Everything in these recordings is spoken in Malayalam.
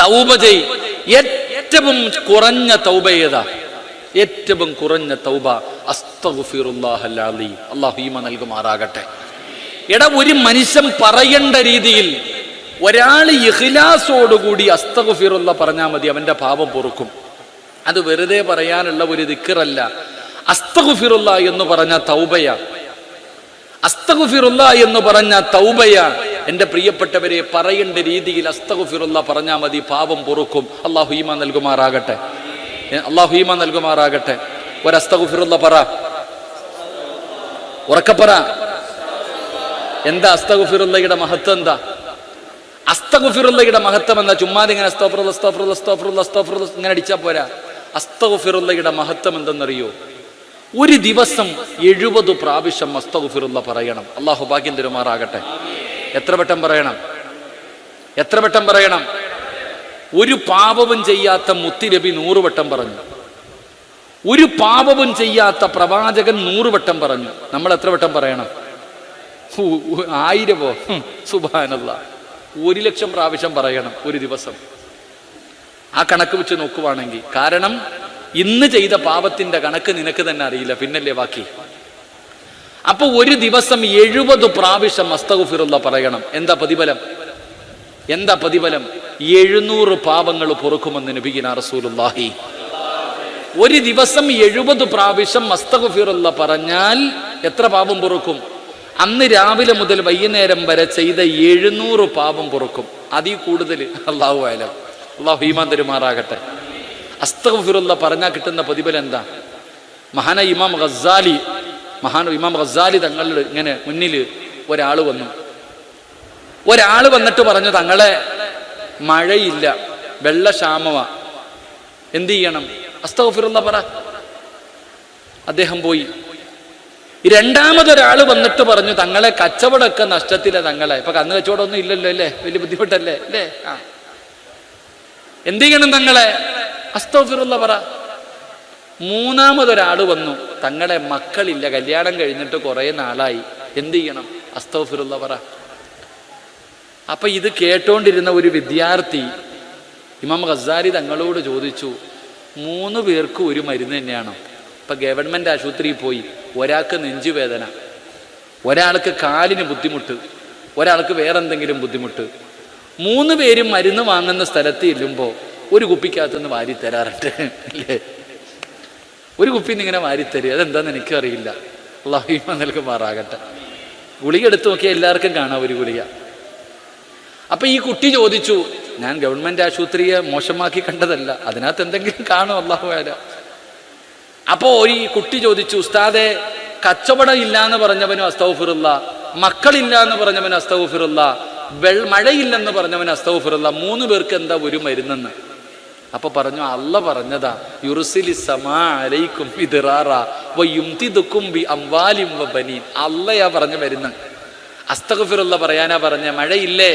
തൗബ ചെയ്. ഏറ്റവും കുറഞ്ഞ തൗബ ഏതാ? ഏറ്റവും കുറഞ്ഞ തൗബ അസ്തഗ്ഫിറുല്ലാഹൽ അലീം. അല്ലാഹു ഈമാൻ നൽകുമാറാകട്ടെ. എടാ, ഒരു മനുഷ്യൻ പറയേണ്ട രീതിയിൽ ഒരാൾ ഇഖ്ലാസോടുകൂടി അസ്തഗ്ഫിറുല്ലാ പറഞ്ഞാൽ മതി, അവന്റെ പാപം പൊറുക്കും. അത് വെറുതെ പറയാനുള്ള ഒരു ദിക്റല്ല. അസ്തഗ്ഫിറുല്ലാ എന്ന് പറഞ്ഞ തൗബയ, അസ്തഗ്ഫിറുല്ലാ എന്ന് പറഞ്ഞ തൗബയ. എന്റെ പ്രിയപ്പെട്ടവരെ, പറയേണ്ട രീതിയിൽ അസ്തഗ്ഫിറുല്ലാ പറഞ്ഞാൽ മതി, പാപം പൊറുക്കും. അല്ലാഹു ഈമാൻ നൽകുമാറാകട്ടെ. അല്ലാഹു ഈമാൻ നൽകുമാറാകട്ടെ. ഒരു അസ്തഗ്ഫിറുല്ലാ പറ, ഉറക്കെ പറ. എന്താ അസ്തഗ്ഫിറുല്ലയുടെ മഹത്വം? എന്താ അസ്തഗ്ഫിറുല്ലയുടെ മഹത്വം? എന്താ? ചുമ്മാതെ ഇങ്ങനെ അസ്തഗ്ഫിറുല്ലാ അസ്തഗ്ഫിറുല്ലാ അസ്തഗ്ഫിറുല്ലാ അസ്തഗ്ഫിറുല്ലാ ഇങ്ങനെ അടിച്ചാൽ പോരാ. അസ്തഗ്ഫിറുല്ലയുടെ മഹത്വം എന്തെന്നറിയോ? ഒരു ദിവസം 70 പ്രാവശ്യം അസ്തഗ്ഫിറുല്ലാ പറയണം. അല്ലാഹു ഭാഗ്യം തരുമാറാകട്ടെ. എത്ര വട്ടം പറയണം? എത്ര വട്ടം പറയണം? ഒരു പാപവും ചെയ്യാത്ത മുത്തുനബി 100 വട്ടം പറഞ്ഞു. ഒരു പാപവും ചെയ്യാത്ത പ്രവാചകൻ 100 വട്ടം പറഞ്ഞു. നമ്മൾ എത്ര വട്ടം പറയണം? 1000ഓ? സുബ്ഹാനല്ലാഹ്, 1,00,000 പ്രാവശ്യം പറയണം ഒരു ദിവസം. ആ കണക്ക് വെച്ച് നോക്കുവാണെങ്കിൽ, കാരണം ഇന്ന് ചെയ്ത പാപത്തിന്റെ കണക്ക് നിനക്ക് തന്നെ അറിയില്ല, പിന്നല്ലേ ബാക്കി. അപ്പൊ ഒരു ദിവസം 70 പ്രാവശ്യം അസ്തഗ്ഫിറുല്ലാ പറയണം. എന്താ പ്രതിഫലം? എന്താ പ്രതിഫലം? 700 പാപങ്ങൾ പൊറുക്കുമെന്ന് നബിയിന റസൂലുള്ളാഹി. ഒരു ദിവസം 70 പ്രാവശ്യം അസ്തഗ്ഫിറുല്ലാ പറഞ്ഞാൽ എത്ര പാപം പൊറുക്കും? അന്ന് രാവിലെ മുതൽ വൈകുന്നേരം വരെ ചെയ്ത 700 പാപം പൊറുക്കും. അതിൽ കൂടുതൽ അല്ലാഹു അലം. അല്ലാഹു ഈമാൻ തരുമാറാകട്ടെ. അസ്തഗ്ഫിറുല്ലാ പറഞ്ഞാൽ കിട്ടുന്ന പ്രതിഫലം എന്താ? മഹാനായ ഇമാം ഗസാലി തങ്ങളുടെ ഇങ്ങനെ മുന്നിൽ ഒരാൾ വന്നിട്ട് പറഞ്ഞു, തങ്ങളെ മഴയില്ല, വെള്ളക്ഷാമമാ, എന്ത് ചെയ്യണം? അസ്തഗ്ഫിറുല്ലാ പറ. അദ്ദേഹം പോയി. രണ്ടാമതൊരാൾ വന്നിട്ട് പറഞ്ഞു, തങ്ങളെ കച്ചവടമൊക്കെ നഷ്ടത്തില്ല തങ്ങളെ. ഇപ്പൊ കന്ന് കച്ചവടമൊന്നും ഇല്ലല്ലോ അല്ലേ, വലിയ ബുദ്ധിമുട്ടല്ലേ അല്ലേ? എന്ത് ചെയ്യണം തങ്ങളെ? അസ്തഗ്ഫിറുല്ലാ പറ. മൂന്നാമതൊരാൾ വന്നു, തങ്ങളെ മക്കളില്ല, കല്യാണം കഴിഞ്ഞിട്ട് കുറെ നാളായി, എന്ത് ചെയ്യണം? അസ്തഗ്ഫിറുല്ലാ പറ. അപ്പൊ ഇത് കേട്ടോണ്ടിരുന്ന ഒരു വിദ്യാർത്ഥി ഇമാം ഗസാലി തങ്ങളോട് ചോദിച്ചു, 3 പേർക്ക് ഒരു മരുന്ന് തന്നെയാണോ? ഇപ്പൊ ഗവൺമെന്റ് ആശുപത്രിയിൽ പോയി, ഒരാൾക്ക് നെഞ്ചുവേദന, ഒരാൾക്ക് കാലിന് ബുദ്ധിമുട്ട്, ഒരാൾക്ക് വേറെന്തെങ്കിലും ബുദ്ധിമുട്ട്. 3 പേരും മരുന്ന് വാങ്ങുന്ന സ്ഥലത്ത് ചെല്ലുമ്പോൾ ഒരു കുപ്പിക്കകത്തുനിന്ന് വാരി തരാറുണ്ട് അല്ലേ? ഒരു കുപ്പിന്ന് ഇങ്ങനെ വാരിത്തരും. അതെന്താന്ന് എനിക്കറിയില്ല. അല്ലാഹു ഈമാൻ നൽകുമാറാകട്ടെ. ഗുളിക എടുത്തു നോക്കിയാൽ എല്ലാവർക്കും കാണാം ഒരു ഗുളിക. അപ്പൊ ഈ കുട്ടി ചോദിച്ചു, ഞാൻ ഗവൺമെന്റ് ആശുപത്രിയെ മോശമാക്കി കണ്ടതല്ല, അതിനകത്ത് എന്തെങ്കിലും കാണും, അല്ലാഹു അലം. അപ്പോ ഈ കുട്ടി ചോദിച്ചു, ഉസ്താദെ, കച്ചവടം ഇല്ല എന്ന് പറഞ്ഞവനും അസ്തഗ്ഫിറുല്ലാ, മക്കളില്ല എന്ന് പറഞ്ഞവനും അസ്തഗ്ഫിറുല്ലാ, മഴയില്ലെന്ന് പറഞ്ഞവനും അസ്തഗ്ഫിറുല്ലാ, 3 പേർക്ക് എന്താ ഒരു മരുന്നെന്ന്? അപ്പൊ പറഞ്ഞു, അല്ല പറഞ്ഞതാ, യുർസിലി സമാ അലൈക്കും മിദ്റാറാ വയുംതിദുക്കും ബി അംവാലിൻ വബനീൻ. അല്ലയാ പറഞ്ഞു വരുന്ന. അസ്തഗ്ഫിറുല്ലാ പറയാനാ പറഞ്ഞ. മഴയില്ലേ,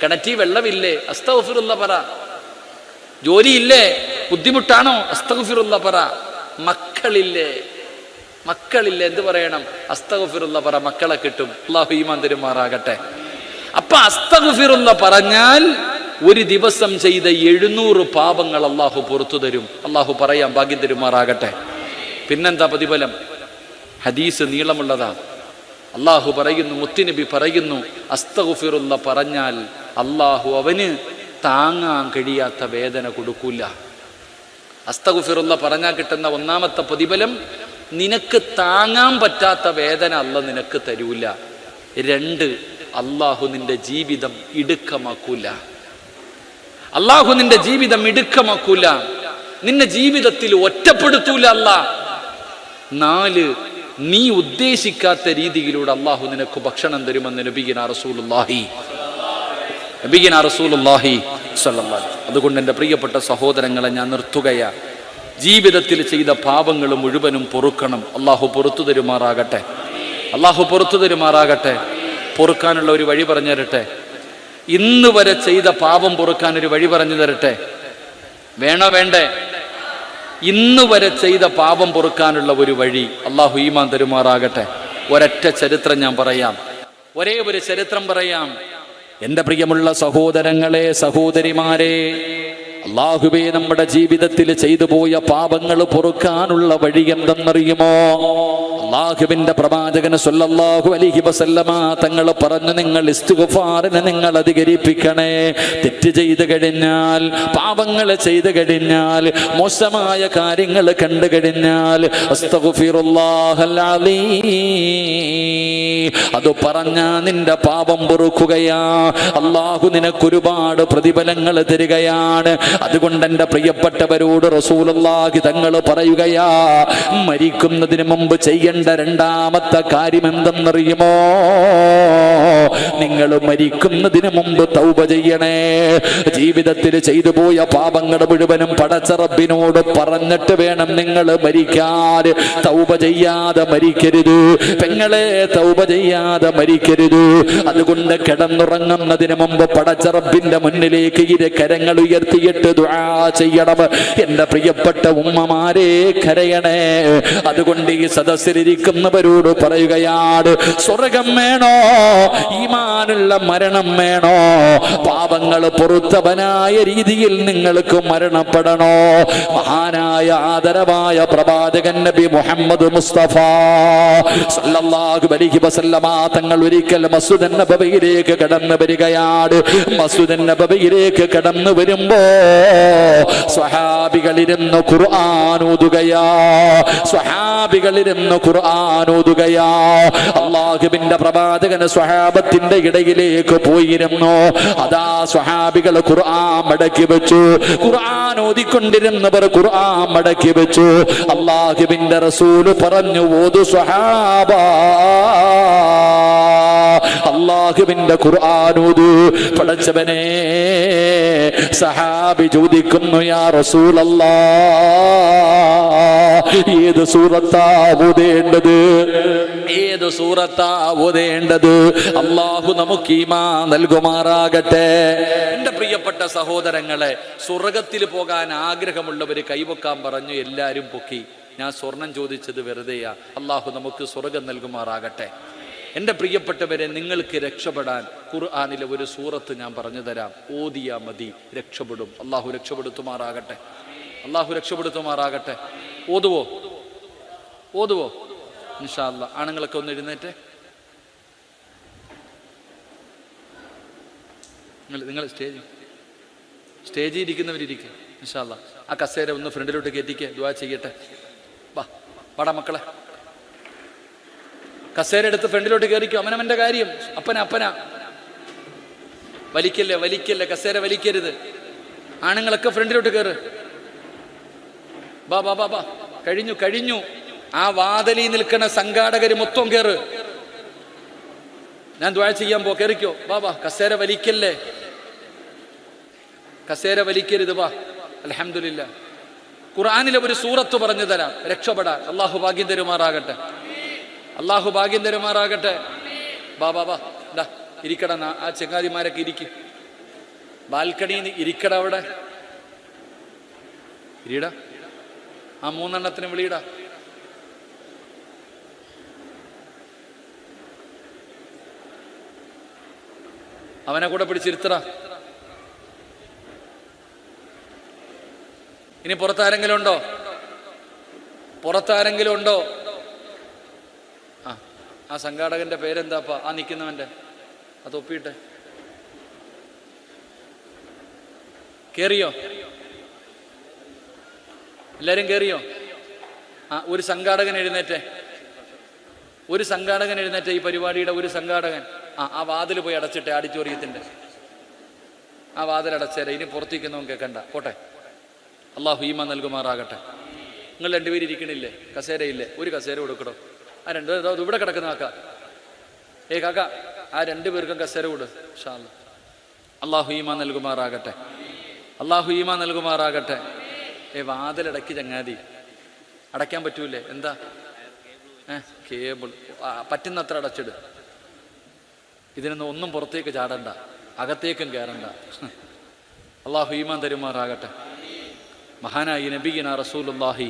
കിണറ്റി വെള്ളമില്ലേ, അസ്തഗ്ഫിറുല്ലാ പറ. ജോലിയില്ലേ, ബുദ്ധിമുട്ടാണോ, അസ്തഗ്ഫിറുല്ലാ പറ. മക്കളില്ലേ, എന്ത് പറയണം? അസ്തഗ്ഫിറുല്ലാ പറ, മക്കളെ കിട്ടും. അല്ലാഹു ഈമാൻ തരുമാറാകട്ടെ. അപ്പൊ അസ്തഗ്ഫിറുല്ലാ പറഞ്ഞാൽ ഒരു ദിവസം ചെയ്ത 700 പാപങ്ങൾ അല്ലാഹു പുറത്തു തരും. അല്ലാഹു പറയാൻ ഭാഗ്യം തരുമാറാകട്ടെ. പിന്നെന്താ പ്രതിഫലം? ഹദീസ് നീളമുള്ളതാ. അല്ലാഹു പറയുന്നു, മുത്തുനബി പറയുന്നു, അസ്തഗ്ഫിറുല്ലാ പറഞ്ഞാൽ അല്ലാഹു അവന് താങ്ങാൻ കഴിയാത്ത വേദന കൊടുക്കൂല. അസ്തഗ്ഫിറുല്ലാ പറഞ്ഞാൽ കിട്ടുന്ന ഒന്നാമത്തെ പ്രതിഫലം, നിനക്ക് താങ്ങാൻ പറ്റാത്ത വേദന അല്ലാഹു നിനക്ക് തരൂല. 2, അല്ലാഹു നിന്റെ ജീവിതം ഇടുക്കമാക്കൂല. അല്ലാഹു നിന്റെ ജീവിതം ഇടുക്കമാക്കൂല, നിന്റെ ജീവിതത്തിൽ ഒറ്റപ്പെടുത്തൂല അല്ലാഹ്. 4, നീ ഉദ്ദേശിക്കാത്ത രീതിയിലൂടെ അല്ലാഹു നിനക്ക് ഭക്ഷണം തരുമെന്ന് നബിയിന റസൂലുള്ളാഹി സ്വല്ലല്ലാഹു അലൈഹി. അതുകൊണ്ട് എൻ്റെ പ്രിയപ്പെട്ട സഹോദരങ്ങളെ, ഞാൻ നിർത്തുകയാ. ജീവിതത്തിൽ ചെയ്ത പാപങ്ങൾ മുഴുവനും പൊറുക്കണം. അല്ലാഹു പുറത്തു തരുമാറാകട്ടെ. അല്ലാഹു പുറത്തു തരുമാറാകട്ടെ. പൊറുക്കാനുള്ള ഒരു വഴി പറഞ്ഞു തരട്ടെ. ഇന്ന് വരെ ചെയ്ത പാപം പൊറുക്കാൻ ഒരു വഴി പറഞ്ഞു തരട്ടെ. വേണോ വേണ്ടേ? ഇന്ന് വരെ ചെയ്ത പാപം പൊറുക്കാനുള്ള ഒരു വഴി അല്ലാഹു ഈമാൻ തരുമാറാകട്ടെ. ഒരൊറ്റ ചരിത്രം ഞാൻ പറയാം, ഒരേ ഒരു ചരിത്രം പറയാം. എൻ്റെ പ്രിയമുള്ള സഹോദരങ്ങളെ, സഹോദരിമാരെ, അല്ലാഹുവേ, നമ്മുടെ ജീവിതത്തിൽ ചെയ്തു പോയ പാപങ്ങൾ പൊറുക്കാനുള്ള വഴി എന്തെന്നറിയുമോ? അല്ലാഹുവിന്റെ പ്രവാചകൻ സ്വല്ലല്ലാഹു അലൈഹി വസല്ലമ തങ്ങൾ പറഞ്ഞു, നിങ്ങൾ ഇസ്തിഗ്ഫാറിനെ നിങ്ങൾ അധികരിപ്പിക്കണേ. തെറ്റ് ചെയ്തു കഴിഞ്ഞാൽ, പാപങ്ങൾ ചെയ്തു കഴിഞ്ഞാൽ, മോശമായ കാര്യങ്ങൾ കണ്ടു കഴിഞ്ഞാൽ അസ്തഗ്ഫിറുല്ലാഹൽ അലീം, അത് പറഞ്ഞാ നിന്റെ പാപം പൊറുക്കുകയാ. അല്ലാഹു നിനക്കൊരുപാട് പ്രതിഫലങ്ങൾ തരികയാണ്. അതുകൊണ്ട് എൻ്റെ പ്രിയപ്പെട്ടവരോട് റസൂലുള്ളാഹി തങ്ങൾ പറയുകയാ, മരിക്കുന്നതിന് മുമ്പ് ചെയ്യേണ്ട രണ്ടാമത്തെ കാര്യം എന്തെന്നറിയുമോ? നിങ്ങൾ മരിക്കുന്നതിന് മുമ്പ് തൗബ ചെയ്യണേ. ജീവിതത്തിൽ ചെയ്തു പോയ പാപങ്ങൾ മുഴുവനും പടച്ച റബ്ബിനോട് പറഞ്ഞിട്ട് വേണം നിങ്ങൾ മരിക്കാൻ. തൗബ ചെയ്യാതെ മരിക്കരുത് പെങ്ങളെ, തൗബ ചെയ്യാതെ മരിക്കരുത്. അതുകൊണ്ട് കിടന്നുറങ്ങുന്നതിന് മുമ്പ് പടച്ച റബ്ബിന്റെ മുന്നിലേക്ക് ഇരു കരങ്ങൾ ഉയർത്തിയിട്ട് ദുആ ചെയ്യണം. എൻ്റെ പ്രിയപ്പെട്ട ഉമ്മമാരെ, കരയണേ. അതുകൊണ്ട് ഈ സദസ്സിലിരിക്കുന്നവരോട് പറയുകയാണ്, സ്വർഗം വേണോ? ഈമാനുള്ള മരണം വേണോ? പാപങ്ങൾ പൊറുത്തവനായ രീതിയിൽ നിങ്ങൾക്ക് മരണപ്പെടണോ? മഹാനായ ആദരവായ പ്രവാചകൻ നബി മുഹമ്മദ് മുസ്തഫ സല്ലല്ലാഹു അലൈഹി വസല്ലമ തങ്ങൾ ഒരിക്കൽ മസ്ജിദ് നബവിയിലേക്ക് കടന്നു വരികയാണ്. മസ്ജിദ് നബവിയിലേക്ക് കടന്നു വരുമ്പോ സ്വഹാബികളിരുന്ന് ഖുർആൻ ഓതുകയാ. സ്വഹാബികളിരുന്ന് ഖുർആൻ ഓതുകയാ. അല്ലാഹുവിന്റെ പ്രവാചകൻ സ്വഹാബത്തിന്റെ ഇടയിലേക്ക് പോയിരുന്നു. അതാ സ്വഹാബികൾ ഖുർആൻ മടക്കി വെച്ചു. ഖുർആൻ ഓതിക്കൊണ്ടിരുന്നവർ ഖുർആൻ മടക്കി വെച്ചു. അല്ലാഹുവിന്റെ റസൂല് പറഞ്ഞു, ഓതു സ്വഹാബ, അല്ലാഹുവിന്റെ ഖുർആൻ ഓതു. പടച്ചവനെ, സഹാബി ചോദിക്കുന്നു, യാ റസൂലല്ലാഹ്, ഏത് സൂറത്താ ഓതേണ്ടത്? ഏത് സൂറത്താ ഓതേണ്ടത്? അല്ലാഹു നമുക്ക് ഈമാൻ നൽകുമാറാകട്ടെ. എൻ്റെ പ്രിയപ്പെട്ട സഹോദരങ്ങളെ, സ്വർഗത്തിൽ പോകാൻ ആഗ്രഹമുള്ളവര് കൈവക്കാൻ പറഞ്ഞു. എല്ലാവരും പൊക്കി. ഞാൻ സ്വർണം ചോദിച്ചത് വെറുതെയാ. അല്ലാഹു നമുക്ക് സ്വർഗം നൽകുമാറാകട്ടെ. എൻ്റെ പ്രിയപ്പെട്ടവരെ, നിങ്ങൾക്ക് രക്ഷപ്പെടാൻ ഖുർആനിലെ ഒരു സൂറത്ത് ഞാൻ പറഞ്ഞു തരാം. ഓതിയാ മതി, രക്ഷപ്പെടും. അല്ലാഹു രക്ഷപ്പെടുത്തുമാറാകട്ടെ. അല്ലാഹു രക്ഷപ്പെടുത്തുമാറാകട്ടെ. ഓതുവോ? ഓതുവോ? ഇൻഷാ അല്ലാ. ആണുങ്ങളൊക്കെ ഒന്ന് എഴുന്നേറ്റേ. നിങ്ങൾ സ്റ്റേജിൽ ഇരിക്കുന്നവരിയ്ക്കുക. ഇൻഷാ അല്ലാ. ആ കസേര ഒന്ന് ഫ്രണ്ടിലോട്ട് കയറ്റിക്കുക. ദുആ ചെയ്യട്ടെ. വാടാ മക്കളെ, കസേര എടുത്ത് ഫ്രണ്ടിലോട്ട് കയറിക്കോ. അവനവന്റെ കാര്യം. അപ്പന വലിക്കല്ലേ. കസേര വലിക്കരുത്. ആണുങ്ങളൊക്കെ ഫ്രണ്ടിലോട്ട് കയറ്. ബാ. കഴിഞ്ഞു. ആ വാതിലിൽ നിൽക്കുന്ന സംഘാടകര് മൊത്തം കയറ്. ഞാൻ ദുആ ചെയ്യാൻ കയറിക്കോ. ബാ. കസേര വലിക്കല്ലേ. കസേര വലിക്കരുത്. വാ. അൽഹംദുലില്ലാഹ്. ഖുർആനിലെ ഒരു സൂറത്ത് പറഞ്ഞു തരാം, രക്ഷപ്പെടാൻ. അല്ലാഹു ഭാഗ്യം തരുമാറാകട്ടെ. അല്ലാഹു ഭാഗ്യം തരുമാറാകട്ടെ. ബാ. ഇരിക്കട. ആ ചങ്ങാതിമാരൊക്കെ ഇരിക്കും. ബാൽക്കണിയിൽ ഇരിക്കട. അവിടെ ഇരിടാ. ആ മൂന്നെണ്ണത്തിന് വിളിയിടാ. അവനെ കൂടെ പിടിച്ചിരുത്തറ. ഇനി പുറത്താരെങ്കിലും ഉണ്ടോ? ആ സംഘാടകന്റെ പേരെന്താപ്പാ? ആ നിൽക്കുന്നവന്റെ ആ തൊപ്പിയിട്ടെ. കേറിയോ? എല്ലാരും കേറിയോ? ഒരു സംഘാടകൻ എഴുന്നേറ്റേ. ഈ പരിപാടിയുടെ ഒരു സംഘാടകൻ ആ വാതിൽ പോയി അടച്ചിട്ടെ. ആഡിറ്റോറിയത്തിന്റെ ആ വാതിൽ അടച്ചേരെ. ഇനി പുറത്തേക്കൊന്നും കേൾക്കണ്ട. പോട്ടെ. അല്ലാഹു ഈമാൻ നൽകുമാറാകട്ടെ. നിങ്ങൾ രണ്ടുപേരും ഇരിക്കണില്ലേ? കസേരയില്ലേ? ഒരു കസേര കൊടുക്കടോ. ആ രണ്ട് ഇവിടെ കിടക്കുന്ന കാക്ക. കാക്ക, ആ രണ്ടുപേർക്കും കസേര കൊടു. ഇൻഷാ അല്ലാഹ്. അല്ലാഹു ഈമാൻ നൽകുമാറാകട്ടെ. വാതിലടക്കി ചങ്ങാതി. അടയ്ക്കാൻ പറ്റൂലേ? എന്താ? കേബിൾ പറ്റുന്നത്ര അടച്ചിട്. ഇതിനൊന്നും ഒന്നും പുറത്തേക്ക് ചാടണ്ട, അകത്തേക്കും കയറണ്ട. അല്ലാഹു ഈമാൻ തരുമാറാകട്ടെ. മഹാനായി നബിയിന റസൂലുള്ളാഹി.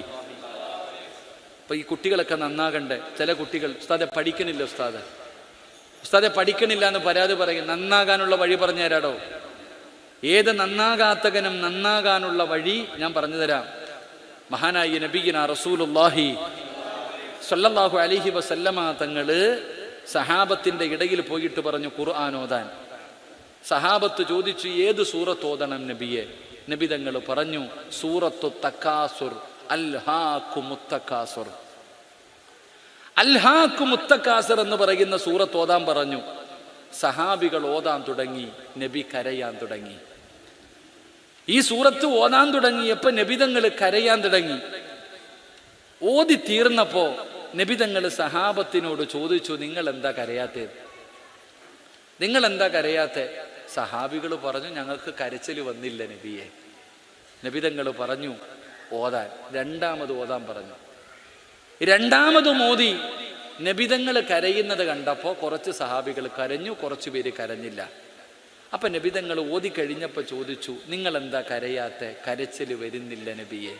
അപ്പൊ ഈ കുട്ടികളൊക്കെ നന്നാകണ്ടേ? ചില കുട്ടികൾ ഉസ്താദെ പഠിക്കണില്ല, ഉസ്താദെ പഠിക്കണില്ല എന്ന് പരാതി പറയും. നന്നാകാനുള്ള വഴി പറഞ്ഞു തരാടോ. ഏത് നന്നാകാത്തകനും നന്നാകാനുള്ള വഴി ഞാൻ പറഞ്ഞു തരാം. മഹാനായ നബിയിന റസൂലുള്ളാഹി സ്വല്ലല്ലാഹു അലൈഹി വസല്ലമ തങ്ങള് സഹാബത്തിന്റെ ഇടയിൽ പോയിട്ട് പറഞ്ഞു ഖുർആൻ ഓതാൻ. സഹാബത്ത് ചോദിച്ചു, ഏത് സൂറത്ത് ഓതണം നബിയെ? നബി തങ്ങൾ പറഞ്ഞു, സൂറത്തു തക്കാസുർ, അൽഹാക്കുമുത്തക്കാസുർ. അൽഹാക്കുമുത്തക്കാസുർ എന്ന് പറയുന്ന സൂറത്ത് ഓതാൻ പറഞ്ഞു. സഹാബികൾ ഓതാൻ തുടങ്ങി, നബി കരയാൻ തുടങ്ങി. ഈ സൂറത്ത് ഓതാൻ തുടങ്ങിയപ്പോ നബിതങ്ങൾ കരയാൻ തുടങ്ങി. ഓതി തീർന്നപ്പോ നബിതങ്ങൾ സഹാബത്തിനോട് ചോദിച്ചു, നിങ്ങൾ എന്താ കരയാത്തേ? നിങ്ങൾ എന്താ കരയാത്തേ? സഹാബികൾ പറഞ്ഞു, ഞങ്ങൾക്ക് കരച്ചിൽ വന്നില്ല നബിയെ. നബിതങ്ങൾ പറഞ്ഞു ഓതാൻ. രണ്ടാമത് ഓതാൻ പറഞ്ഞു. രണ്ടാമതും ഓതി. നബിതങ്ങൾ കരയുന്നത് കണ്ടപ്പോ കുറച്ച് സഹാബികൾ കരഞ്ഞു, കുറച്ചു പേര് കരഞ്ഞില്ല. അപ്പൊ നബിതങ്ങൾ ഓതി കഴിഞ്ഞപ്പോ ചോദിച്ചു, നിങ്ങൾ എന്താ കരയാത്തെ? കരച്ചിൽ വരുന്നില്ല നബിയെ.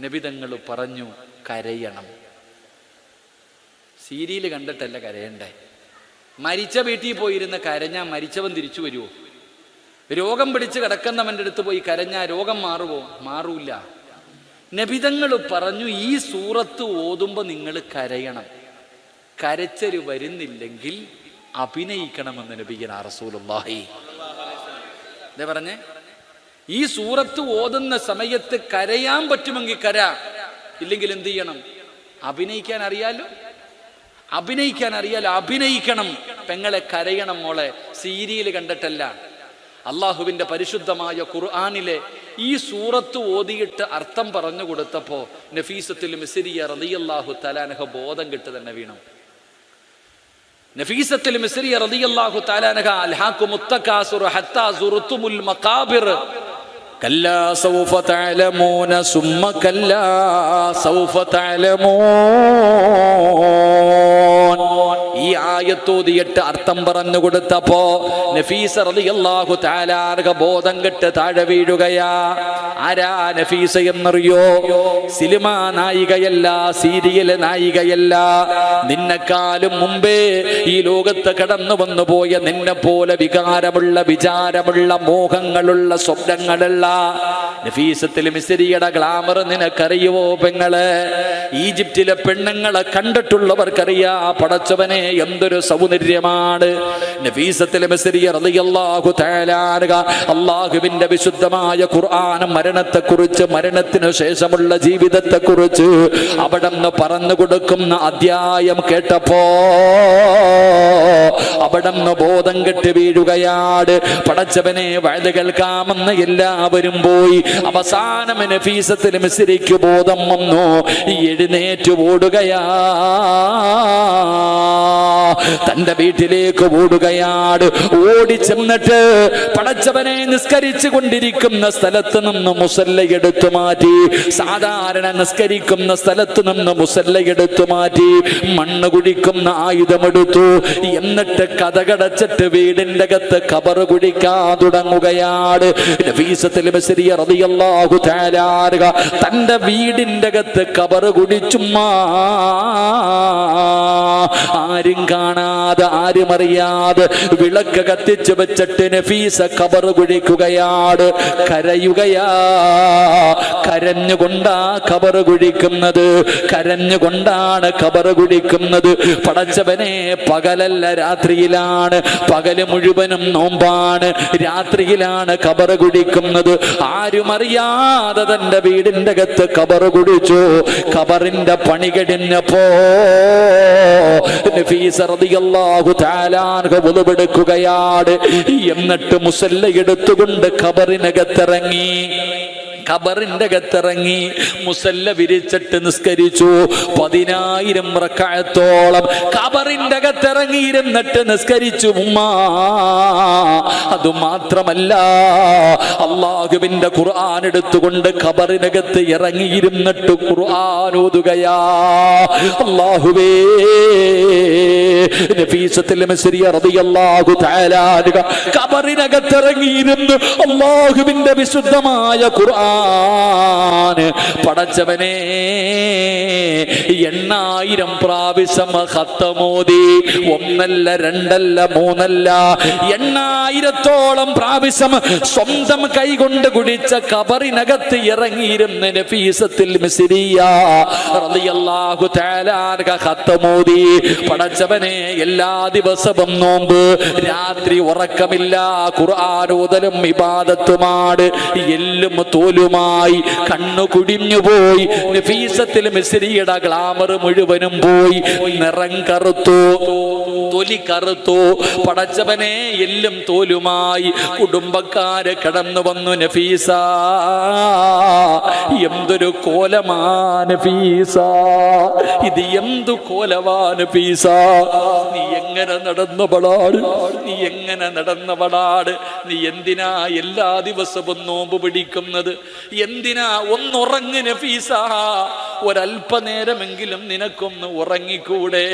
നബിതങ്ങൾ പറഞ്ഞു, കരയണം. സീരിയൽ കണ്ടിട്ടല്ല കരയണ്ടേ. മരിച്ച വീട്ടിൽ പോയിരുന്ന് കരഞ്ഞാൽ മരിച്ചവൻ തിരിച്ചു വരുമോ? രോഗം പിടിച്ച് കിടക്കുന്നവൻ്റെ അടുത്ത് പോയി കരഞ്ഞാൽ രോഗം മാറുമോ? മാറൂല. നബിതങ്ങൾ പറഞ്ഞു, ഈ സൂറത്ത് ഓതുമ്പോ നിങ്ങൾ കരയണം. കരച്ചല് വരുന്നില്ലെങ്കിൽ അഭിനയിക്കണമെന്ന് നബിയനാ റസൂലുള്ളാഹി. എന്താ പറഞ്ഞേ? ഈ സൂറത്ത് ഓതുന്ന സമയത്ത് കരയാൻ പറ്റുമെങ്കിൽ കര, ഇല്ലെങ്കിൽ എന്ത് ചെയ്യണം? അഭിനയിക്കാൻ അറിയാലോ, അഭിനയിക്കാൻ അറിയാലോ, അഭിനയിക്കണം. പെങ്ങളെ കരയണം മോളെ. സീരിയൽ കണ്ടിട്ടല്ല. അള്ളാഹുവിന്റെ പരിശുദ്ധമായ ഖുർആനിലെ ഈ സൂറത്ത് ഓതിയിട്ട് അർത്ഥം പറഞ്ഞു കൊടുത്തപ്പോ നഫീസത്തുൽ മിസ്രിയ റളിയല്ലാഹു തആല അൻഹ ബോധം കെട്ട് തന്നെ വീണു. നഫീസത്തുൽ മിസ്രിയ റളിയല്ലാഹു തആല അൻഹ അൽഹാക്കുമുത്തകാസുർ ഹത്താ സുർതുമുൽ മഖാബിർ കല്ലാ സൗഫ തഅലമൂന സുമ്മ കല്ലാ സൗഫ തഅലമൂൻ. ഈ ആയത്തോതിയിട്ട് അർത്ഥം പറഞ്ഞു കൊടുത്തപ്പോ നഫീസ റളിയല്ലാഹു തആല അൻഹ ബോധം കെട്ട് താഴെ വീഴുകയാ. ആരാ നഫീസ എന്നറിയോ? Cinema നായികയല്ല, serial നായികയല്ല. നിന്നെക്കാളും മുമ്പേ ഈ ലോകത്ത് കടന്നു വന്നു പോയ നിന്നെ പോലെ വികാരമുള്ള, വിചാരമുള്ള, മോഹങ്ങളുള്ള, സ്വപ്നങ്ങളുള്ള നഫീസത്തുൽ മിസ്രിയുടെ ഗ്ലാമർ നിനക്കറിയുവോ പെങ്ങളെ? ഈജിപ്തിലെ പെണ്ണുങ്ങളെ കണ്ടിട്ടുള്ളവർക്കറിയാ പടച്ചവനെ എന്തൊരു സൗന്ദര്യമാണ്. നഫീസത്തുൽ മിസ്രിയ റളിയല്ലാഹു തആല അൻഹ അല്ലാഹുവിന്റെ വിശുദ്ധമായ ഖുർആൻ മരണത്തെക്കുറിച്ച്, മരണത്തിനു ശേഷമുള്ള ജീവിതത്തെക്കുറിച്ച് അവിടുന്ന് പറഞ്ഞു കൊടുക്കുന്ന അധ്യായം കേട്ടപ്പോ അവിടുന്ന് ബോധം കെട്ട് വീഴുകയാണ്. പടച്ചവനെ വഴുത് കേൾക്കാമെന്ന് എല്ലാവരും പോയി. അവസാനം നഫീസത്തുൽ മിസ്രിക്ക് ബോധം വന്നു. എഴുന്നേറ്റ് ഓടുകയാ, തന്റെ വീട്ടിലേക്ക് ഓടുകയാണ്. ഓടി ചെന്നിട്ട് പടച്ചവനെ നിസ്കരിച്ചു കൊണ്ടിരിക്കുന്ന സ്ഥലത്ത് നിന്ന് മുസല്ല എടുത്തു മാറ്റി. സാധാരണ നിസ്കരിക്കുന്ന സ്ഥലത്ത് നിന്ന് മുസല്ല എടുത്തു മാറ്റി. മണ്ണ് കുഴിക്കുന്ന ആയുധമെടുത്തു. എന്നിട്ട് കതകടച്ചിട്ട് വീടിന്റെ അകത്ത് ഖബർ കുഴിക്കാൻ തുടങ്ങുകയാണ്. നഫീസത്തുൽ മിസ്രിയ റളിയല്ലാഹു തആല അൻഹ തന്റെ വീടിന്റെ അകത്ത് ഖബർ കുഴിച്ചുമ്മാ. ആരും കാണാതെ, ആരും അറിയാതെ വിളക്ക് കത്തിച്ചു വെച്ചിട്ട് നഫീസ ഖബർ കുഴിക്കുകയാണ്. കരയുകയാ. കരഞ്ഞുകൊണ്ടാ ഖബർ കുഴിക്കുന്നത്, കരഞ്ഞുകൊണ്ടാണ് ഖബർ കുഴിക്കുന്നത്. പടച്ചവനെ പകലല്ല രാത്രിയിലാണ്. പകല് മുഴുവനും നോമ്പാണ്, രാത്രിയിലാണ് ഖബർ കുഴിക്കുന്നത്. ആരും അറിയാതെ തന്റെ വീടിന്റെ അകത്ത് ഖബർ കുഴിച്ചു. ഖബറിന്റെ പണി കഴിഞ്ഞപ്പോ നഫീസ റളിയല്ലാഹു തആല അൻഹ വുളുവെടുക്കുകയാണ്. എന്നിട്ട് മുസല്ല എടുത്തുകൊണ്ട് ഖബറിനകത്തിറങ്ങി. ഖബറിന്റെ അകത്തിറങ്ങി മുസല്ല വിരിച്ചിട്ട് നിസ്കരിച്ചു. 10,000 റക്അത്തോളം ഖബറിന്റെ അകത്തിറങ്ങിയിരുന്നിട്ട് നിസ്കരിച്ചു ഉമ്മാ. അതുമാത്രമല്ല, അല്ലാഹുവിന്റെ ഖുർആൻ എടുത്തുകൊണ്ട് ഖബറിനകത്ത് ഇറങ്ങിയിരുന്നിട്ട് ഖുർആൻ ഓതുകയാ. അല്ലാഹുവേ, നഫീസത്തുൽ മിസ്രിയ റളിയല്ലാഹു തആല അൻഹ ഖബറിനകത്ത് ഇറങ്ങിയിരുന്നു അല്ലാഹുവിന്റെ വിശുദ്ധമായ ഖുർആൻ ഖുർആൻ പടച്ചവനെ 8000 പ്രാവശ്യം ഖത്തമോദി. ഒന്നല്ല രണ്ടല്ല മൂന്നല്ല 8000-ഓളം പ്രാവശ്യം സ്വന്തം കൈകൊണ്ട് കുടിച്ച ഖബറിനകത്ത് ഇറങ്ങിയിരുന്ന നഫീസത്തുൽ മിസ്രിയ റളിയല്ലാഹു തആല അൻഹ ഖത്തമോദി. പടച്ചവനെ എല്ലാ ദിവസവും നോമ്പ്, രാത്രി ഉറക്കമില്ല, ഖുർആൻ ഓതലും ഇബാദത്തുമാണ്. എല്ലും തോലുമായി കണ്ണു കുടിഞ്ഞുപോയി. നഫീസത്തുൽ മിസ്രിയുടെ ഗ്ലാമർ മുഴുവനും പോയി. നിറം കറുത്തു, തൊലി കറുത്തു. പടച്ചവനെ എല്ലും തോലുമായി. കുടുംബക്കാര് കടന്നു വന്നു. നഫീസ, എന്തൊരു കോലമാ നഫീസ, ഇത് എന്തു കോലമാ നഫീസ, നീ എങ്ങനെ നടന്നവളാട്, നീ എങ്ങനെ നടന്നവളാട്, നീ എന്തിനാ എല്ലാ ദിവസവും നോമ്പ് പിടിക്കുന്നത്, എന്തിനാ ഒന്നുറങ്ങ് നഫീസ, ഒരല്പനേരമെങ്കിലും നിനക്കൊന്ന് ഉറങ്ങിക്കൂടെ,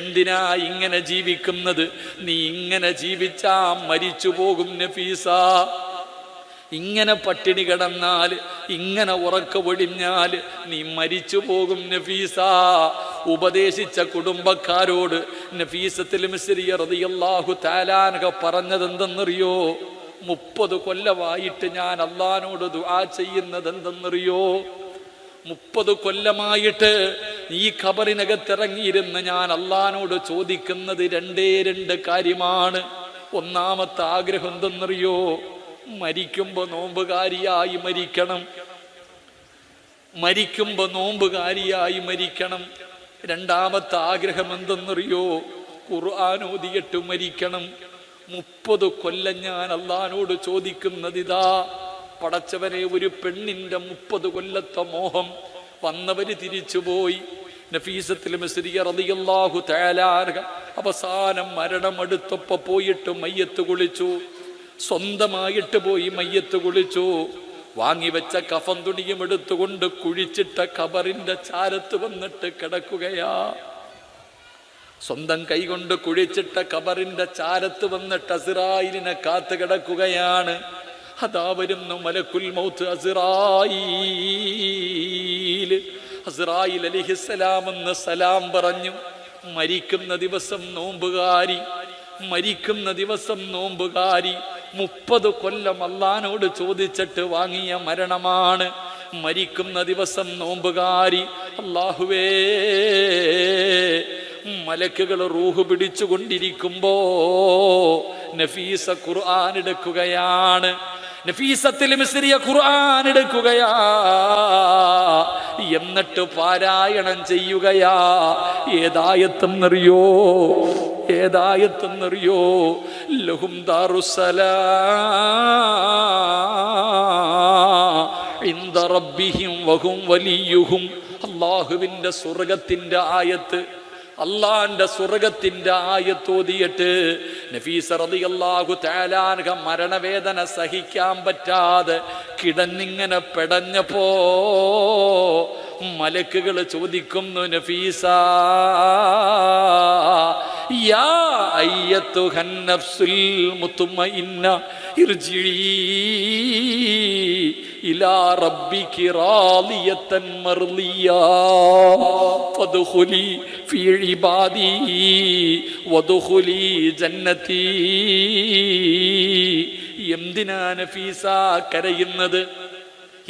എന്തിനാ ഇങ്ങനെ ജീവിക്കുന്നത്, നീ ഇങ്ങനെ ജീവിച്ചാ മരിച്ചു പോകും നഫീസ, ഇങ്ങനെ പട്ടിണി കിടന്നാൽ, ഇങ്ങനെ ഉറക്കമൊഴിഞ്ഞാൽ നീ മരിച്ചു പോകും നഫീസ. ഉപദേശിച്ച കുടുംബക്കാരോട് നഫീസത്തുൽ മിസ്രിയ റളിയല്ലാഹു തആല അൻഹ പറഞ്ഞതെന്തെന്നറിയോ? 30 കൊല്ലമായിട്ട് ഞാൻ അല്ലാഹുവോട് ദുആ ചെയ്യുന്നത് എന്തെന്നറിയോ? 30 കൊല്ലമായിട്ട് ഈ ഖബറിനകത്തിറങ്ങിയിരുന്ന് ഞാൻ അല്ലാഹുവോട് ചോദിക്കുന്നത് 2 കാര്യമാണ്. ഒന്നാമത്തെ ആഗ്രഹം എന്തെന്നറിയോ? മരിക്കുമ്പോ നോമ്പുകാരിയായി മരിക്കണം, മരിക്കുമ്പോ നോമ്പുകാരിയായി മരിക്കണം. രണ്ടാമത്തെ ആഗ്രഹം എന്തെന്നറിയോ? ഖുർആൻ ഓതിയിട്ട് മരിക്കണം. 30 കൊല്ലം ഞാൻ അല്ലാഹുവോട് ചോദിക്കുന്നത് ഇതാ. പടച്ചവനെ, ഒരു പെണ്ണിന്റെ 30 കൊല്ലത്തെ മോഹം. വന്നവര് തിരിച്ചുപോയി. നഫീസത്തുൽ മിസ്രിയ റളിയല്ലാഹു തആല അൻഹ അവസാനം മരണം അടുത്തപ്പോ പോയിട്ട് മയ്യത്ത് കുളിച്ചു. സ്വന്തമായിട്ട് പോയി മയ്യത്ത് കുളിച്ചു. വാങ്ങിവെച്ച കഫൻ തുണിയും എടുത്തുകൊണ്ട് കുഴിച്ചിട്ട ഖബറിന്റെ ചാരത്ത് വന്നിട്ട് കിടക്കുകയാ. സ്വന്തം കൈകൊണ്ട് കുഴിച്ചിട്ട ഖബറിന്റെ ചാരത്ത് വന്നിട്ട് അസ്റായിലിനെ കാത്തു കിടക്കുകയാണ്. അതാ വരുന്നു മലക്കുൽ മൗത്ത് അസ്റായീൽ. അസ്റായീൽ അലൈഹിസ്സലാം എന്ന് സലാം പറഞ്ഞു. മരിക്കുന്ന ദിവസം നോമ്പുകാരി, മരിക്കുന്ന ദിവസം നോമ്പുകാരി. 30 കൊല്ലം അല്ലാഹുവോട് ചോദിച്ചിട്ട് വാങ്ങിയ മരണമാണ്. മരിക്കുന്ന ദിവസം നോമ്പുകാരി. അല്ലാഹുവേ, മലക്കുകൾ റൂഹ് പിടിച്ചുകൊണ്ടിരിക്കുമ്പോ നഫീസ ഖുർആൻ എടുക്കുകയാണ്. നഫീസത്തുൽ മിസ്രിയ ഖുർആൻ എടുക്കുകയാ. എന്നിട്ട് പാരായണം ചെയ്യുകയാ. ഏതായത്തെന്നറിയോ? ഏതായത്തെന്നറിയോ? ലഹും ദാറുസ്സലാം ഇൻദ റബ്ബിഹിം വഹും വലിയുഹും. അല്ലാഹുവിന്റെ സ്വർഗത്തിന്റെ ആയത്ത്, അള്ളാന്റെ സ്വർഗത്തിന്റെ ആയത്തോതിയിട്ട് നഫീസ റളിയല്ലാഹു തആല അൻഹ മരണവേദന സഹിക്കാൻ പറ്റാതെ കിടന്നിങ്ങനെ പെടഞ്ഞപ്പോ മലക്കുകൾ ചോദിക്കുന്നു, നഫീസ യാ അയ്യത്തുഹൻ നഫ്സുൽ മുത്മഇന്ന ഇർജിഇ ഇലാ റബ്ബികി റാളിയതൻ മർളിയാ ഫദ്ഖുലി ഫീ ഇബാദി വദ്ഖുലി ജന്നതി. എന്തിനാ നഫീസ കരയുന്നത്?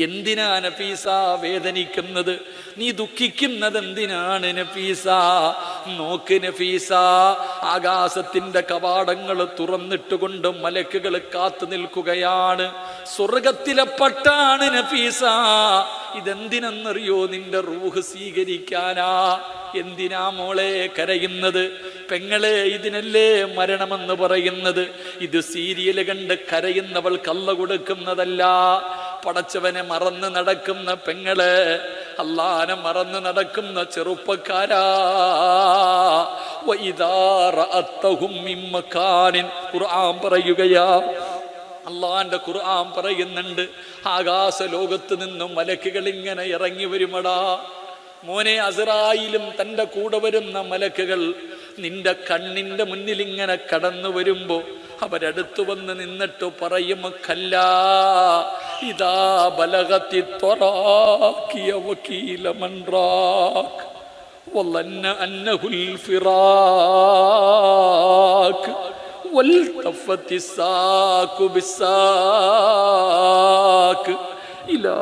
എന്തിനാ നഫീസ വേദനിക്കുന്നത്? നീ ദുഃഖിക്കുന്നത് എന്തിനാണ് നഫീസ? നോക്ക് നഫീസ, ആകാശത്തിന്റെ കവാടങ്ങൾ തുറന്നിട്ടുകൊണ്ട് മലക്കുകൾ കാത്തു നിൽക്കുകയാണ്. സ്വർഗത്തിലെ പട്ടാണ് നഫീസ. ഇതെന്തിനെന്നറിയോ? നിന്റെ റൂഹ് സ്വീകരിക്കാനാ. എന്തിനാ മോളെ കരയുന്നത്? പെങ്ങളെ, ഇതിനല്ലേ മരണമെന്ന് പറയുന്നത്? ഇത് സീരിയൽ കണ്ട് കരയുന്നവൾ കള്ള കൊടുക്കുന്നതല്ല. പടച്ചവനെ മറന്ന് നടക്കുന്ന പെങ്ങള്, അല്ലാഹനെ മറന്ന് നടക്കുന്ന ചെറുപ്പക്കാരാ, ഖുർആൻ പറയുകയാ. അള്ളാന്റെ ഖുർആൻ പറയുന്നുണ്ട്, ആകാശ ലോകത്ത് നിന്നും മലക്കുകൾ ഇങ്ങനെ ഇറങ്ങി വരുമടാ. മോനെ, അസ്റായിലും തൻ്റെ കൂടെ വരുന്ന മലക്കുകൾ നിന്റെ കണ്ണിന്റെ മുന്നിൽ ഇങ്ങനെ കടന്നു വരുമ്പോ അവരടുത്തു വന്ന് നിന്നിട്ട് പറയും, കല്ലാ ഇദാ ബലഗത്തി ത്വറാഖിയ വകീല മൻ റാഖ് വളന്ന അന്നഹുൽ ഫിറാഖ് വൽതഫത്തി സാഖു ബിസ്സാഖ് ഇലാ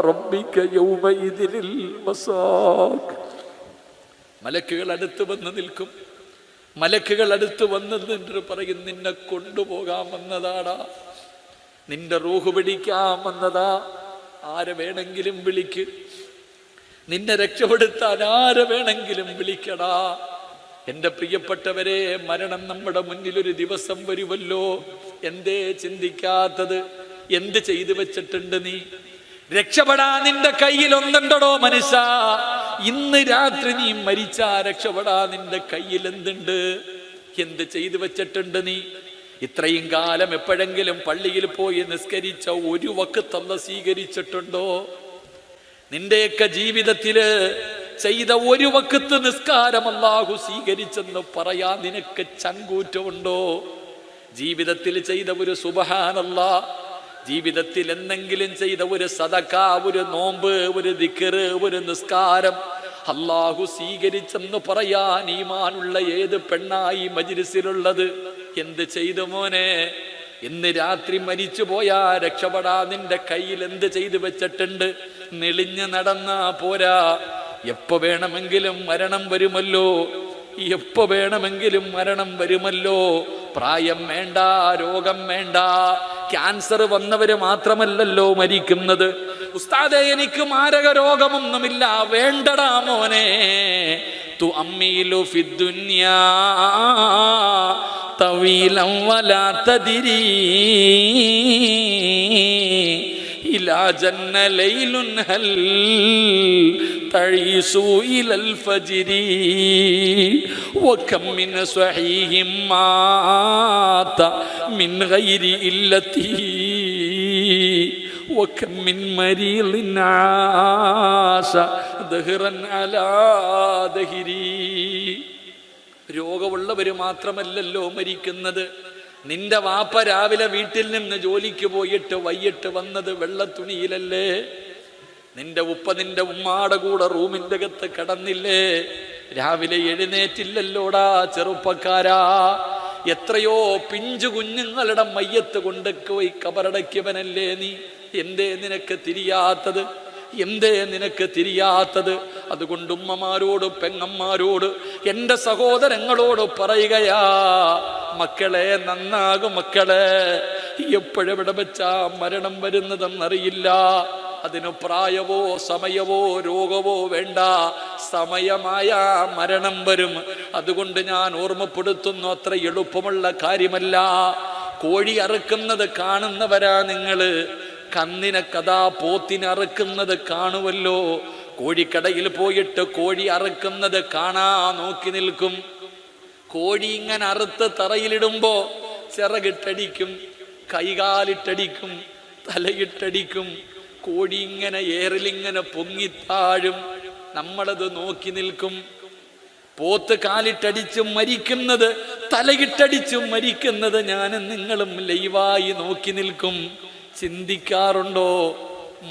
റബ്ബിക യൗമഇദിൽ മസാഖ്. മലക്കുകൾ അടുത്ത് വന്ന് നിൽക്കും. മലക്കുകൾ അടുത്ത് വന്നിട്ട് പറയും, നിന്നെ കൊണ്ടുപോകാൻ വന്നതാടാ, നിന്റെ റൂഹ് പിടിക്കാൻ വന്നതാ, ആരെ വേണമെങ്കിലും വിളിക്ക്, നിന്നെ രക്ഷപ്പെടുത്താൻ ആരെ വേണമെങ്കിലും വിളിക്കടാ. എൻ്റെ പ്രിയപ്പെട്ടവരെ, മരണം നമ്മുടെ മുന്നിൽ ഒരു ദിവസം വരുമല്ലോ. എന്തേ ചിന്തിക്കാത്തത്? എന്ത് ചെയ്തു വെച്ചിട്ടുണ്ട് നീ? രക്ഷപ്പെടാൻ നിന്റെ കയ്യിൽ ഒന്നുണ്ടോ മനുഷ്യ? ഇന്ന് രാത്രി നീ മരിച്ചാ രക്ഷപ്പെടാൻ നിന്റെ കയ്യിൽ എന്തുണ്ട്? എന്ത് ചെയ്തു വെച്ചിട്ടുണ്ട് നീ? ഇത്രയും കാലം എപ്പോഴെങ്കിലും പള്ളിയിൽ പോയി നിസ്കരിച്ച ഒരു വഖ്ത് അല്ലാഹു സ്വീകരിച്ചിട്ടുണ്ടോ? നിന്റെയൊക്കെ ജീവിതത്തില് ചെയ്ത ഒരു വഖ്ത് നിസ്കാരം അല്ലാഹു സ്വീകരിച്ചെന്ന് പറയാൻ നിനക്ക് ചങ്കൂറ്റമുണ്ടോ? ജീവിതത്തിൽ ചെയ്ത ഒരു സുബ്ഹാനല്ലാഹ്, ജീവിതത്തിൽ എന്തെങ്കിലും ചെയ്ത ഒരു സദഖ, ഒരു നോമ്പ്, ഒരു ദിക്ർ, ഒരു നിസ്കാരം അല്ലാഹു സ്വീകരിച്ചെന്ന് പറയാൻ ഈമാനുള്ള ഏത് പെണ്ണായി മജ്ലിസിലുള്ളത്? എന്ത് ചെയ്തു മോനെ? ഇന്ന് രാത്രി മരിച്ചു പോയാ രക്ഷപ്പെടാ നിന്റെ കയ്യിൽ എന്ത് ചെയ്തു വെച്ചിട്ടുണ്ട്? നെളിഞ്ഞു നടന്നാ പോരാ, എപ്പോ വേണമെങ്കിലും മരണം വരുമല്ലോ, എപ്പോ വേണമെങ്കിലും മരണം വരുമല്ലോ. പ്രായം വേണ്ട, രോഗം വേണ്ട, ക്യാൻസർ വന്നവര് മാത്രമല്ലല്ലോ മരിക്കുന്നത്. ഉസ്താദേ, എനിക്ക് മാരക രോഗമൊന്നുമില്ല. വേണ്ടടാ മോനെ. തു അമ്മീലു ഫിദ്ദുന്യാ തവീലം വലാ തദിരീ ഇലാ ജന്ന ലൈലുൻ ഹൽ തഈസു ഇലൽ ഫജ്രി വകം മിൻ സ്വഹീഹിം മാത മിൻ ഗൈരി ഇല്ലതി വകം മിൻ മരീളിൻ ആശ ദഹ്റൻ അലാ ദഹ്രി. രോഗമുള്ളവര് മാത്രമല്ലല്ലോ മരിക്കുന്നത്. നിന്റെ വാപ്പ രാവിലെ വീട്ടിൽ നിന്ന് ജോലിക്ക് പോയിട്ട് വൈകിട്ട് വന്നത് വെള്ളത്തുണിയിലല്ലേ? നിന്റെ ഉപ്പ നിന്റെ ഉമ്മാടെ കൂടെ റൂമിന്റെ അകത്ത് കിടന്നില്ലേ? രാവിലെ എഴുന്നേറ്റില്ലല്ലോടാ ചെറുപ്പക്കാരാ. എത്രയോ പിഞ്ചു കുഞ്ഞുങ്ങളുടെ മയ്യത്ത് കൊണ്ടുപോയി കബറടക്കിയവനല്ലേ നീ? എന്തേ നിനക്ക് തിരിയാത്തത്? എന്തേ നിനക്ക് തിരിയാത്തത്? അതുകൊണ്ട് ഉമ്മമാരോട്, പെങ്ങന്മാരോട്, എൻ്റെ സഹോദരങ്ങളോട് പറയുകയാ, മക്കളെ നന്നാകും മക്കളെ. എപ്പോഴെവിടെ വെച്ചാ മരണം വരുന്നതെന്നറിയില്ല. അതിന് പ്രായമോ സമയമോ രോഗമോ വേണ്ട. സമയമായ മരണം വരും. അതുകൊണ്ട് ഞാൻ ഓർമ്മപ്പെടുത്തുന്നു, അത്ര എളുപ്പമുള്ള കാര്യമല്ല. കോഴി അറുക്കുന്നത് കാണുന്നവരാ നിങ്ങള്. കന്നിനെ കഥാ പോത്തിനെ അറുക്കുന്നത് കാണുമല്ലോ. കോഴിക്കടയിൽ പോയിട്ട് കോഴി അറുക്കുന്നത് കാണാ നോക്കി നിൽക്കും. കോഴി ഇങ്ങനെ അറുത്ത് തറയിലിടുമ്പോ ചിറകിട്ടടിക്കും, കൈകാലിട്ടടിക്കും, തലയിട്ടടിക്കും. കോഴി ഇങ്ങനെ ഏറിലിങ്ങനെ പൊങ്ങിത്താഴും. നമ്മളത് നോക്കി നിൽക്കും. പോത്ത് കാലിട്ടടിച്ചും മരിക്കുന്നത്, തലയിട്ടടിച്ചും മരിക്കുന്നത് ഞാനും നിങ്ങളും ലൈവായി നോക്കി നിൽക്കും. ചിന്തിക്കാറുണ്ടോ?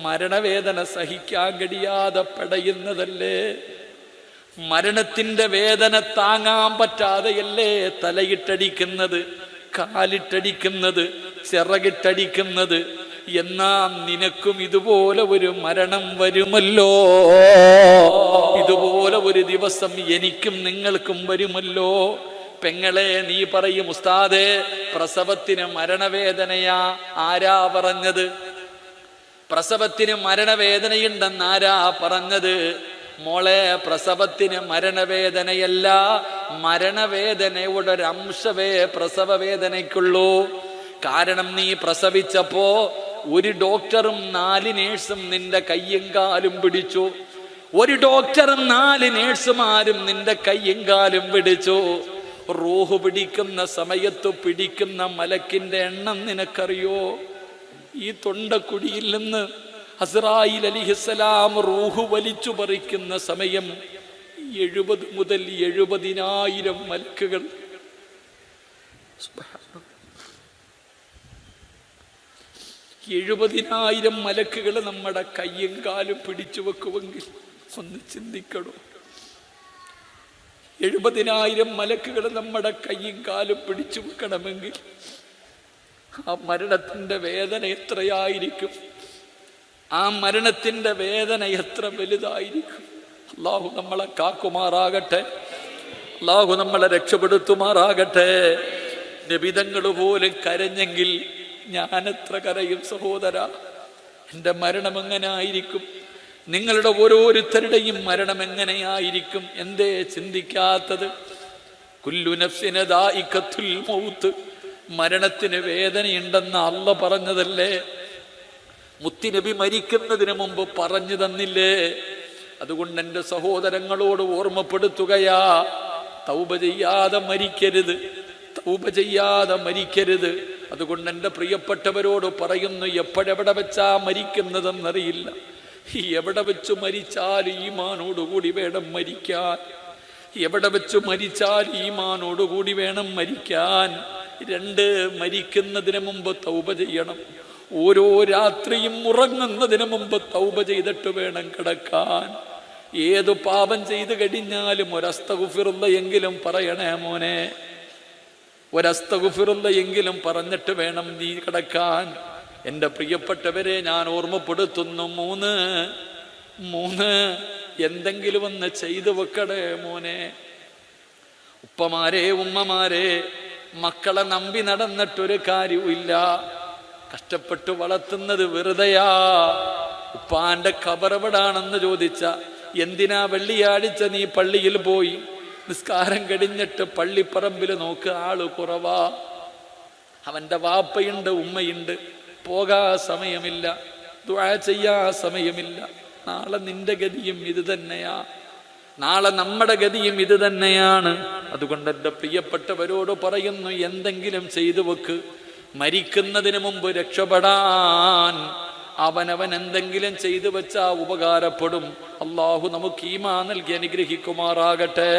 മരണവേദന സഹിക്കാൻ കഴിയാതെ പെടയുന്നതല്ലേ? മരണത്തിന്റെ വേദന താങ്ങാൻ പറ്റാതെയല്ലേ തലയിട്ടടിക്കുന്നത്, കാലിട്ടടിക്കുന്നത്, ചിറകിട്ടടിക്കുന്നത്? എന്നാ നിനക്കും ഇതുപോലെ ഒരു മരണം വരുമല്ലോ. ഇതുപോലെ ഒരു ദിവസം എനിക്കും നിങ്ങൾക്കും വരുമല്ലോ. പെങ്ങളെ, നീ പറയും, ഉസ്താദേ പ്രസവത്തിന് മരണവേദനയാ. ആരാ പറഞ്ഞത്? പ്രസവത്തിന് മരണവേദനയുണ്ടെന്ന് ആരാ പറഞ്ഞത്? മോളെ, പ്രസവത്തിന് മരണവേദനയല്ല, മരണവേദനയുടെ ഒരു അംശമേ പ്രസവ വേദനയ്ക്കുള്ളൂ. കാരണം നീ പ്രസവിച്ചപ്പോ ഒരു ഡോക്ടറും 4 നേഴ്സും നിന്റെ കയ്യും കാലും പിടിച്ചു. ഒരു ഡോക്ടറും 4 നേഴ്സുമാരും നിന്റെ കയ്യും കാലും പിടിച്ചു. റൂഹ് പിടിക്കുന്ന സമയത്ത് പിടിക്കുന്ന മലക്കിന്റെ എണ്ണം നിനക്കറിയോ? ഈ തൊണ്ടക്കുടിയിൽ നിന്ന് അസ്റായീൽ അലൈഹിസ്സലാം റൂഹ് വലിച്ചു പറിക്കുന്ന സമയം 70 മുതൽ 70,000 മലക്കുകൾ 70,000 മലക്കുകൾ നമ്മുടെ കയ്യും കാലും പിടിച്ചു വെക്കുമെങ്കിൽ ഒന്ന് ചിന്തിക്കണോ? 70,000 മലക്കുകൾ നമ്മുടെ കയ്യും കാലും പിടിച്ചു വെക്കണമെങ്കിൽ ആ മരണത്തിന്റെ വേദന എത്രയായിരിക്കും? ആ മരണത്തിന്റെ വേദന എത്ര വലുതായിരിക്കും? അല്ലാഹു നമ്മളെ കാക്കുമാറാകട്ടെ, അല്ലാഹു നമ്മളെ രക്ഷപ്പെടുത്തുമാറാകട്ടെ. നബിതങ്ങൾ പോലും കരഞ്ഞെങ്കിൽ ഞാൻ എത്ര കരയും സഹോദര? എൻ്റെ മരണം എങ്ങനെ ആയിരിക്കും? നിങ്ങളുടെ ഓരോരുത്തരുടെയും മരണം എങ്ങനെയായിരിക്കും? എന്തേ ചിന്തിക്കാത്തത്? കുല്ലു നഫ്സിൻ ദാഇഖത്തുൽ മൗത്ത്, മരണത്തിന് വേദനയുണ്ടെന്ന് അള്ള പറഞ്ഞതല്ലേ? മുത്തുനബി മരിക്കുന്നതിന് മുമ്പ് പറഞ്ഞു തന്നില്ലേ? അതുകൊണ്ട് എൻ്റെ സഹോദരങ്ങളോട് ഓർമ്മപ്പെടുത്തുകയാ, തൗബ ചെയ്യാതെ മരിക്കരുത്, തൗബ ചെയ്യാതെ മരിക്കരുത്. അതുകൊണ്ട് എൻ്റെ പ്രിയപ്പെട്ടവരോട് പറയുന്നു, എപ്പോഴെവിടെ വെച്ചാ മരിക്കുന്നതെന്നറിയില്ല. എവിടെ വെച്ച് മരിച്ചാൽ ഈമാനോടുകൂടി വേണം മരിക്കാൻ. എവിടെ വെച്ച് മരിച്ചാൽ ഈമാനോടുകൂടി വേണം മരിക്കാൻ. 2, മരിക്കുന്നതിന് മുമ്പ് തൗബ ചെയ്യണം. ഓരോ രാത്രിയും ഉറങ്ങുന്നതിന് മുമ്പ് തൗബ ചെയ്തിട്ട് വേണം കിടക്കാൻ. ഏതു പാപം ചെയ്തു കഴിഞ്ഞാലും ഒരസ്തഗ്ഫിറുല്ലാഹ് എങ്കിലും പറയണേ മോനെ, ഒരസ്തഗ്ഫിറുല്ലാഹ് എങ്കിലും പറഞ്ഞിട്ട് വേണം നീ കിടക്കാൻ. എൻ്റെ പ്രിയപ്പെട്ടവരെ ഞാൻ ഓർമ്മപ്പെടുത്തുന്നു, 3 എന്തെങ്കിലും ഒന്ന് ചെയ്തു വെക്കടേ മോനെ. ഉപ്പമാരെ, ഉമ്മമാരെ, മക്കളെ നമ്പി നടന്നിട്ടൊരു കാര്യവുമില്ല. കഷ്ടപ്പെട്ട് വളർത്തുന്നത് വെറുതെയാ. ഉപ്പാന്റെ ഖബറെവിടാണെന്ന് ചോദിച്ച, എന്തിനാ വെള്ളിയാഴ്ച നീ പള്ളിയിൽ പോയി? നിസ്കാരം കഴിഞ്ഞിട്ട് പള്ളിപ്പറമ്പിൽ നോക്ക്, ആള് കുറവാ. അവന്റെ വാപ്പയുണ്ട്, ഉമ്മയുണ്ട്, പോകാ സമയമില്ല, ദുആ ചെയ്യാ സമയമില്ല. നാളെ നിന്റെ ഗതിയും ഇത് തന്നെയാ, നാളെ നമ്മുടെ ഗതിയും ഇത് തന്നെയാണ്. അതുകൊണ്ട് എൻ്റെ പ്രിയപ്പെട്ടവരോട് പറയുന്നു, എന്തെങ്കിലും ചെയ്തു വെക്ക്. മരിക്കുന്നതിന് മുമ്പ് രക്ഷപ്പെടാൻ അവനവൻ എന്തെങ്കിലും ചെയ്തു വെച്ചാൽ ഉപകാരപ്പെടും. അല്ലാഹു നമുക്ക് ഈമാൻ നൽകി അനുഗ്രഹിക്കുമാറാകട്ടെ.